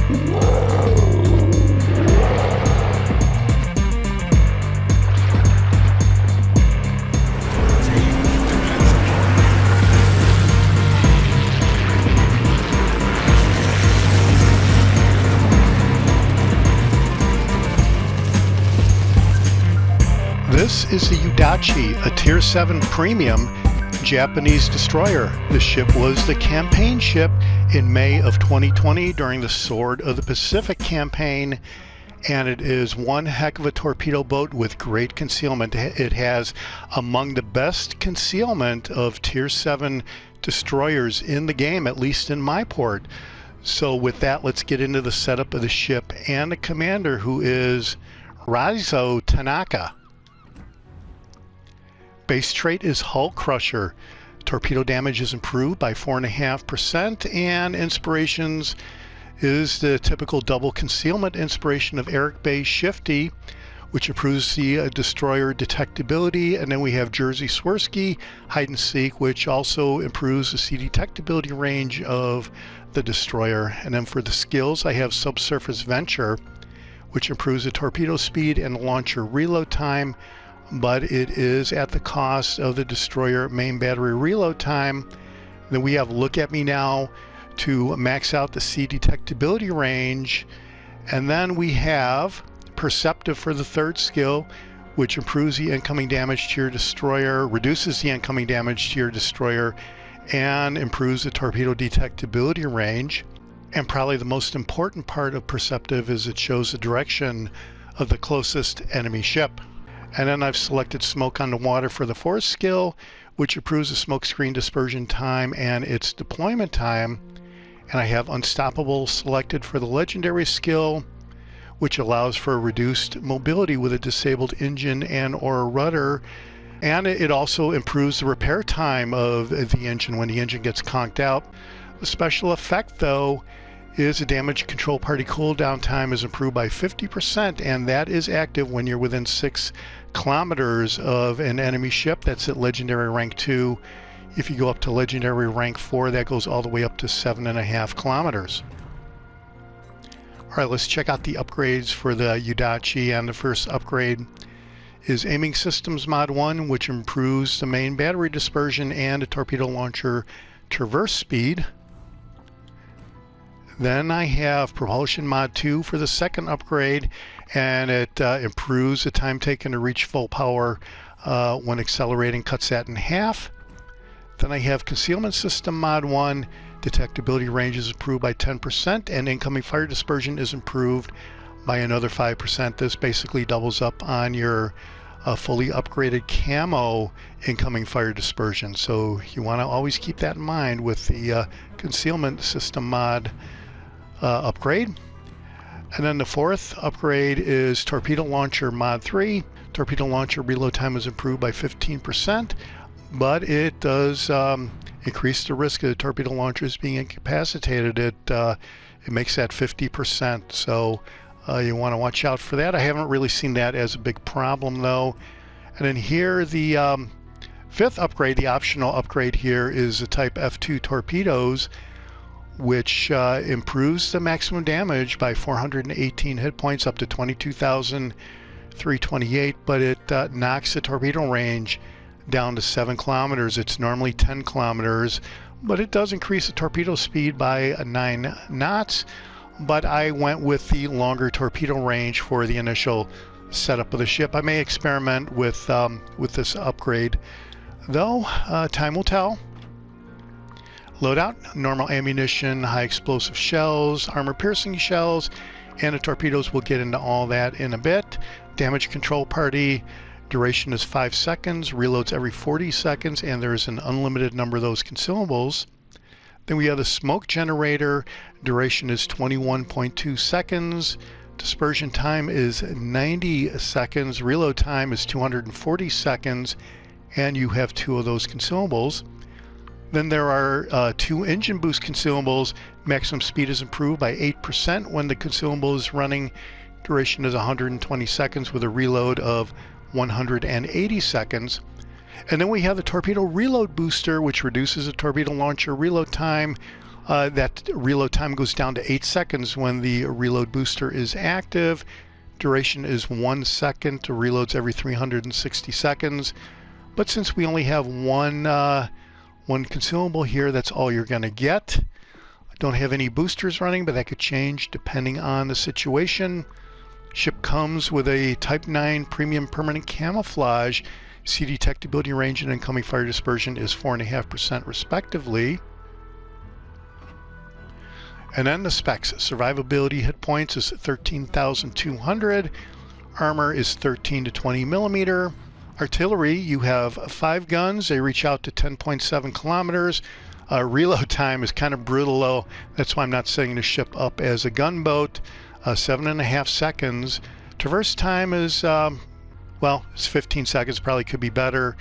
This is the Yūdachi, a Tier 7 premium Japanese destroyer. The ship was the campaign ship in May of 2020 during the Sword of the Pacific campaign, and it is one heck of a torpedo boat with great concealment. It has among the best concealment of Tier 7 destroyers in the game, at least in my port. So with that, let's get into the setup of the ship and the commander, who is Raizo Tanaka. Base trait is Hull Crusher. Torpedo damage is improved by 4.5%, and inspirations is the typical double concealment inspiration of Eric Bay's Shifty, which improves the destroyer detectability. And then we have Jerzy Swirsky, Hide and Seek, which also improves the sea detectability range of the destroyer. And then for the skills, I have Subsurface Venture, which improves the torpedo speed and launcher reload time, but it is at the cost of the destroyer main battery reload time. Then we have Look at Me Now to max out the sea detectability range. And then we have Perceptive for the third skill, which improves the incoming damage to your destroyer, reduces the incoming damage to your destroyer, and improves the torpedo detectability range. And probably the most important part of Perceptive is it shows the direction of the closest enemy ship. And then I've selected Smoke on the Water for the fourth skill, which improves the smoke screen dispersion time and its deployment time. And I have Unstoppable selected for the legendary skill, which allows for reduced mobility with a disabled engine and or rudder. And it also improves the repair time of the engine when the engine gets conked out. The special effect, though, is the damage control party cooldown time is improved by 50%, and that is active when you're within 6 kilometers of an enemy ship. That's at legendary rank 2. If you go up to legendary rank 4, that goes all the way up to 7.5 kilometers. All right, let's check out the upgrades for the Yūdachi. And the first upgrade is Aiming Systems Mod 1, which improves the main battery dispersion and the torpedo launcher traverse speed. Then I have Propulsion Mod 2 for the second upgrade, and it improves the time taken to reach full power when accelerating, cuts that in half. Then I have Concealment System Mod 1. Detectability range is improved by 10%, and incoming fire dispersion is improved by another 5%. This basically doubles up on your fully upgraded camo incoming fire dispersion. So you want to always keep that in mind with the Concealment System Mod upgrade. And then the fourth upgrade is Torpedo Launcher Mod 3. Torpedo Launcher reload time is improved by 15%, but it does increase the risk of the torpedo launchers being incapacitated. It makes that 50%, so you want to watch out for that. I haven't really seen that as a big problem, though. And then here, the fifth upgrade, the optional upgrade here, is the Type F2 torpedoes, which improves the maximum damage by 418 hit points up to 22,328, but it knocks the torpedo range down to 7 kilometers. It's normally 10 kilometers, but it does increase the torpedo speed by 9 knots. But I went with the longer torpedo range for the initial setup of the ship. I may experiment with this upgrade, though. Time will tell. Loadout, normal ammunition, high explosive shells, armor piercing shells, and the torpedoes. We'll get into all that in a bit. Damage control party, duration is 5 seconds, reloads every 40 seconds, and there's an unlimited number of those consumables. Then we have the smoke generator, duration is 21.2 seconds, dispersion time is 90 seconds, reload time is 240 seconds, and you have 2 of those consumables. Then there are 2 engine boost consumables. Maximum speed is improved by 8% when the consumable is running. Duration is 120 seconds with a reload of 180 seconds. And then we have the Torpedo Reload Booster, which reduces the torpedo launcher reload time That reload time goes down to 8 seconds when the reload booster is active. Duration is 1 second. Reloads every 360 seconds. But since we only have one consumable here, that's all you're going to get. I don't have any boosters running, but that could change depending on the situation. Ship comes with a Type 9 Premium Permanent Camouflage. Sea detectability range and incoming fire dispersion is 4.5% respectively. And then the specs. Survivability hit points is 13,200. Armor is 13 to 20 millimeter. Artillery, you have 5 guns. They reach out to 10.7 kilometers. Reload time is kind of brutal, though. That's why I'm not setting the ship up as a gunboat. 7.5 seconds. Traverse time is, well, it's 15 seconds. Probably could be better.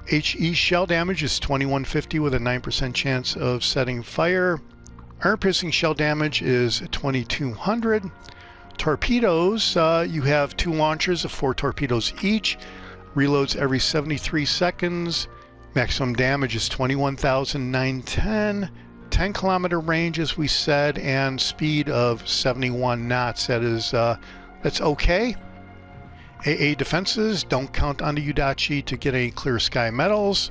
HE shell damage is 2150 with a 9% chance of setting fire. Armor-piercing shell damage is 2200. Torpedoes, you have 2 launchers of 4 torpedoes each. Reloads every 73 seconds. Maximum damage is 21,910. 10-kilometer range, as we said, and speed of 71 knots. That is, that's okay. AA defenses, don't count on the Yūdachi to get any clear sky medals.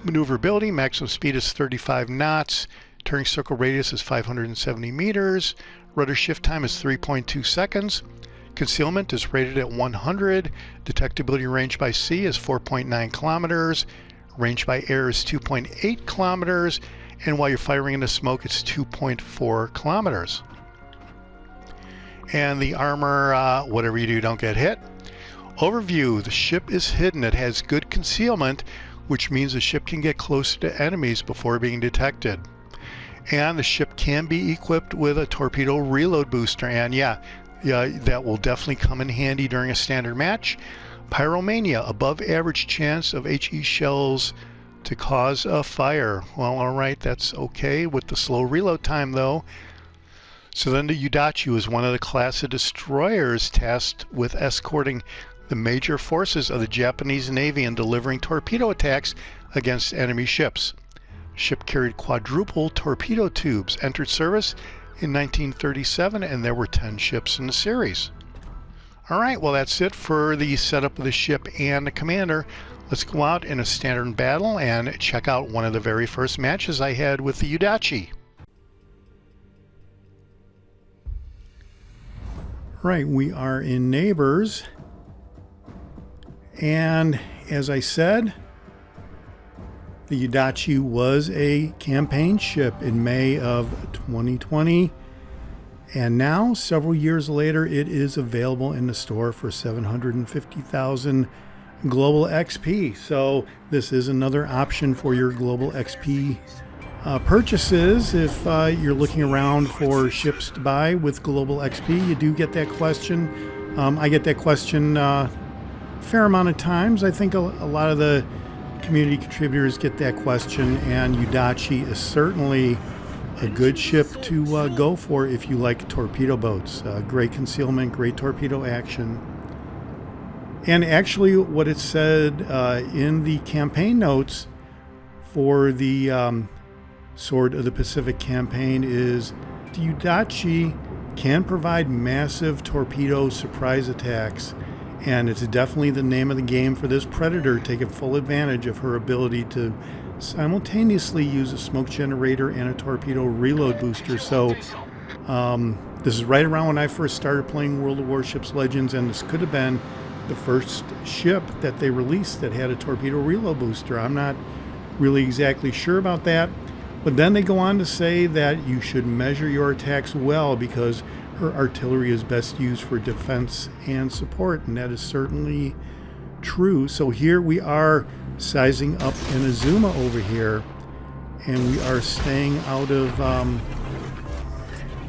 Maneuverability, maximum speed is 35 knots. Turning circle radius is 570 meters. Rudder shift time is 3.2 seconds. Concealment is rated at 100. Detectability range by sea is 4.9 kilometers. Range by air is 2.8 kilometers. And while you're firing into smoke, it's 2.4 kilometers. And the armor, whatever you do, don't get hit. Overview, the ship is hidden. It has good concealment, which means the ship can get closer to enemies before being detected. And the ship can be equipped with a torpedo reload booster, and yeah, that will definitely come in handy during a standard match. Pyromania, above average chance of HE shells to cause a fire. Well, alright, that's okay with the slow reload time though. So then the Yūdachi is one of the class of destroyers tasked with escorting the major forces of the Japanese Navy and delivering torpedo attacks against enemy ships. Ship carried quadruple torpedo tubes, entered service in 1937, and there were 10 ships in the series. Alright, well that's it for the setup of the ship and the commander. Let's go out in a standard battle and check out one of the very first matches I had with the Yūdachi. Right, we are in Neighbors, and as I said, the Yūdachi was a campaign ship in May of 2020, and now, several years later, it is available in the store for 750,000 global XP. So this is another option for your global XP purchases. If you're looking around for ships to buy with global XP, you do get that question. I get that question a fair amount of times. I think a lot of the community contributors get that question, and Yūdachi is certainly a good ship to go for if you like torpedo boats. Great concealment, great torpedo action. And actually what it said in the campaign notes for the Sword of the Pacific campaign is the Yūdachi can provide massive torpedo surprise attacks, and it's definitely the name of the game for this Predator, taking full advantage of her ability to simultaneously use a smoke generator and a torpedo reload booster. So this is right around when I first started playing World of Warships Legends, and this could have been the first ship that they released that had a torpedo reload booster. I'm not really exactly sure about that, but then they go on to say that you should measure your attacks well because her artillery is best used for defense and support, and that is certainly true. So here we are sizing up in Azuma over here, and we are staying out of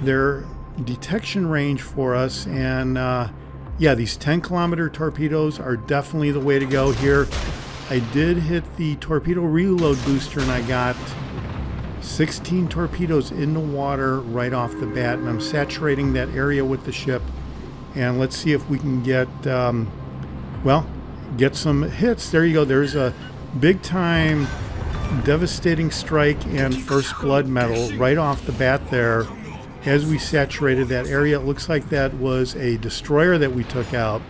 their detection range for us. And yeah, these 10-kilometer torpedoes are definitely the way to go here. I did hit the torpedo reload booster, and I got 16 torpedoes in the water right off the bat, and I'm saturating that area with the ship. And let's see if we can get well, get some hits. There you go. There's a big time devastating strike and first blood medal right off the bat there. As we saturated that area, it looks like that was a destroyer that we took out.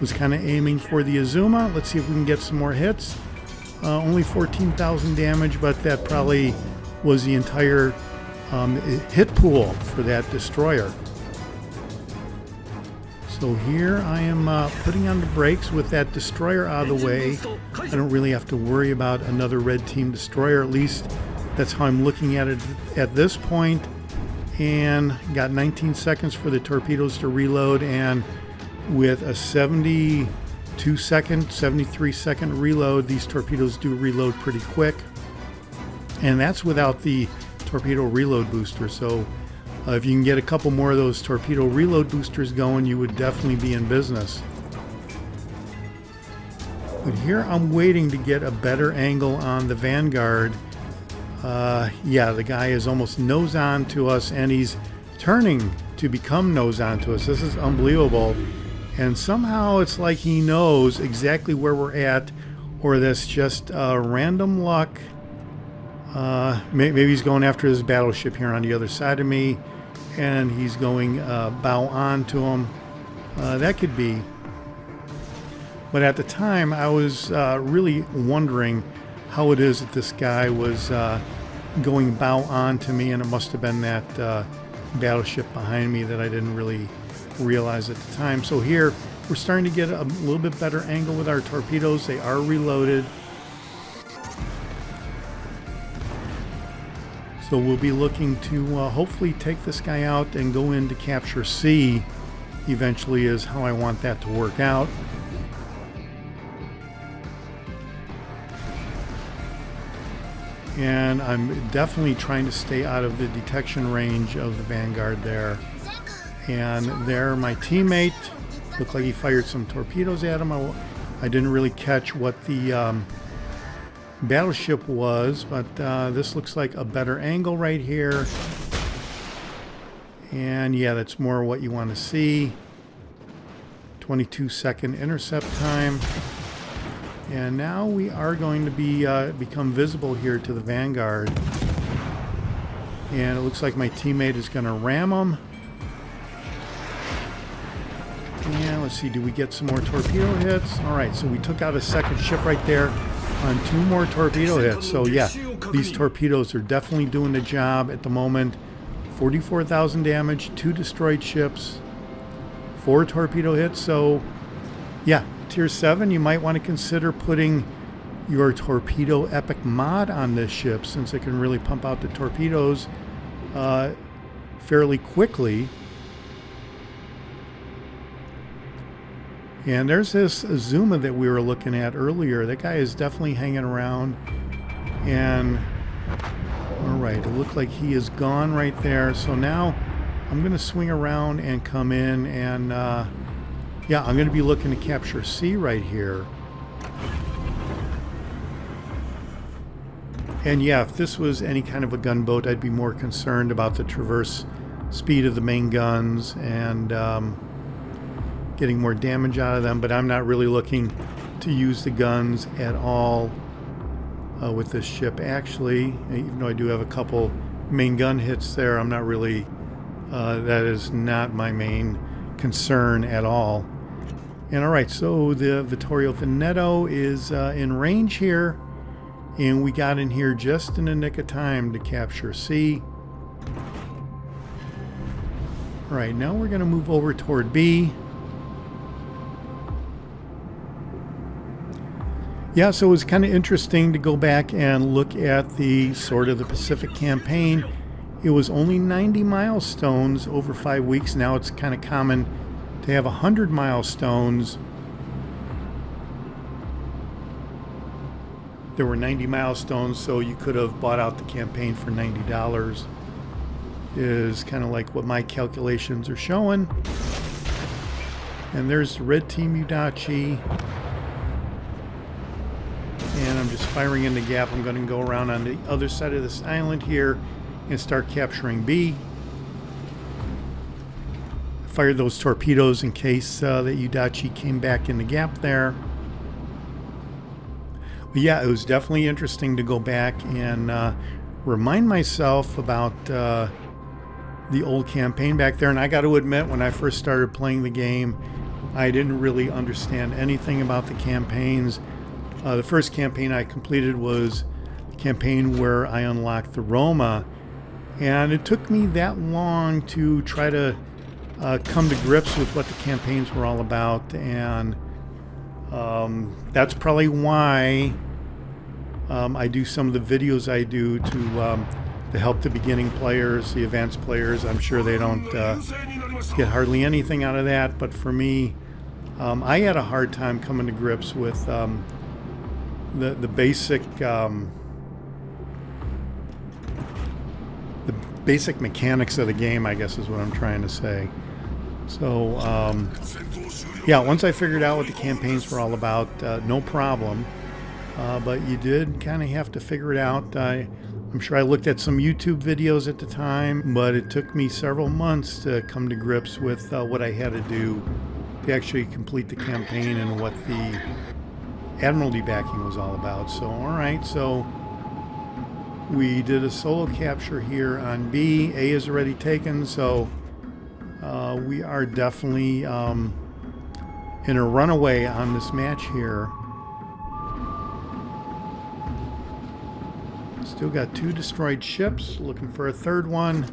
Was kind of aiming for the Azuma. Let's see if we can get some more hits. Only 14,000 damage, but that probably was the entire hit pool for that destroyer. So here I am putting on the brakes with that destroyer out of the way. I don't really have to worry about another red team destroyer. At least that's how I'm looking at it at this point. And got 19 seconds for the torpedoes to reload, and with a 73 second reload, these torpedoes do reload pretty quick. And that's without the Torpedo Reload Booster. So if you can get a couple more of those Torpedo Reload Boosters going, you would definitely be in business. But here I'm waiting to get a better angle on the Vanguard. Yeah, the guy is almost nose on to us, and he's turning to become nose on to us. This is unbelievable. And somehow it's like he knows exactly where we're at, or that's just random luck. Maybe he's going after his battleship here on the other side of me, and he's going bow on to him. That could be. But at the time, I was really wondering how it is that this guy was going bow on to me, and it must have been that battleship behind me that I didn't really realize at the time. So here we're starting to get a little bit better angle with our torpedoes. They are reloaded. So we'll be looking to hopefully take this guy out and go into capture C eventually, is how I want that to work out. And I'm definitely trying to stay out of the detection range of the Vanguard there. And there, my teammate looked like he fired some torpedoes at him. I didn't really catch what the battleship was, but this looks like a better angle right here. And yeah, that's more what you want to see. 22-second intercept time. And now we are going to be become visible here to the Vanguard. And it looks like my teammate is going to ram him. And let's see, do we get some more torpedo hits? All right, so we took out a second ship right there on 2 more torpedo hits. So yeah, these torpedoes are definitely doing the job at the moment. 44,000 damage, 2 destroyed ships, 4 torpedo hits. So yeah, Tier 7, you might want to consider putting your Torpedo Epic Mod on this ship, since it can really pump out the torpedoes fairly quickly. And there's this Azuma that we were looking at earlier. That guy is definitely hanging around. And all right, it looked like he is gone right there. So now I'm going to swing around and come in, and yeah, I'm going to be looking to capture C right here. And yeah, if this was any kind of a gunboat, I'd be more concerned about the traverse speed of the main guns and getting more damage out of them. But I'm not really looking to use the guns at all with this ship. Actually, even though I do have a couple main gun hits there, I'm not really, that is not my main concern at all. And all right, so the Vittorio Veneto is in range here, and we got in here just in the nick of time to capture C. All right, now we're going to move over toward B. Yeah, so it was kind of interesting to go back and look at the sort of the Pacific campaign. It was only 90 milestones over 5 weeks. Now it's kind of common to have 100 milestones. There were 90 milestones, so you could have bought out the campaign for $90, is kind of like what my calculations are showing. And there's the red team Yūdachi. And I'm just firing in the gap. I'm going to go around on the other side of this island here and start capturing B. Fired those torpedoes in case that Yūdachi came back in the gap there. But yeah, it was definitely interesting to go back and remind myself about the old campaign back there. And I got to admit, when I first started playing the game, I didn't really understand anything about the campaigns. The first campaign I completed was a campaign where I unlocked the Roma, and it took me that long to try to come to grips with what the campaigns were all about, and that's probably why I do some of the videos I do to help the beginning players, the advanced players. I'm sure they don't get hardly anything out of that, but for me, I had a hard time coming to grips with the basic mechanics of the game, I guess is what I'm trying to say. So yeah, once I figured out what the campaigns were all about, no problem. But you did kind of have to figure it out. I'm sure I looked at some YouTube videos at the time, but it took me several months to come to grips with what I had to do to actually complete the campaign and what the Admiralty backing was all about. So, all right, so we did a solo capture here on B. A is already taken, so we are definitely in a runaway on this match here. Still got 2 destroyed ships, looking for a third one.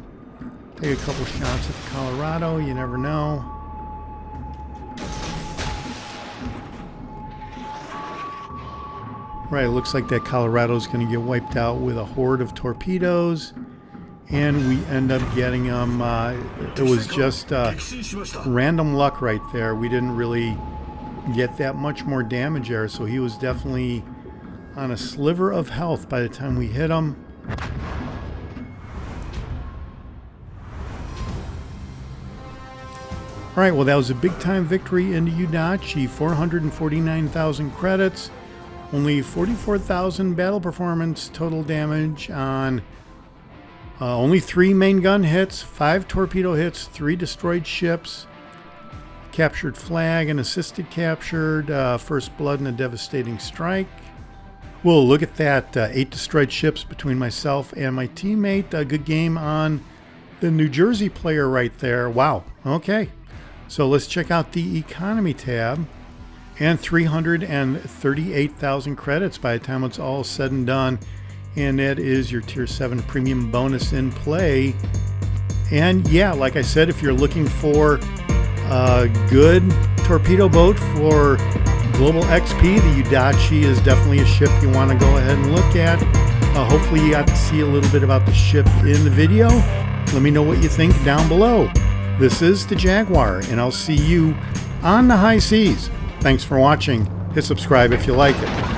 Take a couple shots at the Colorado, you never know. Right, it looks like that Colorado's going to get wiped out with a horde of torpedoes, and we end up getting them. It was just random luck right there. We didn't really get that much more damage there, so he was definitely on a sliver of health by the time we hit him. All right, well, that was a big time victory into Yūdachi. 449,000 credits. Only 44,000 battle performance, total damage on only 3 main gun hits, 5 torpedo hits, 3 destroyed ships, captured flag and assisted captured, first blood in a devastating strike. Well, look at that, 8 destroyed ships between myself and my teammate. A good game on the New Jersey player right there. Wow, okay. So let's check out the economy tab. And 338,000 credits by the time it's all said and done. And that is your Tier 7 premium bonus in play. And yeah, like I said, if you're looking for a good torpedo boat for Global XP, the Yūdachi is definitely a ship you want to go ahead and look at. Hopefully you got to see a little bit about the ship in the video. Let me know what you think down below. This is the Jaguar, and I'll see you on the high seas. Thanks for watching. Hit subscribe if you like it.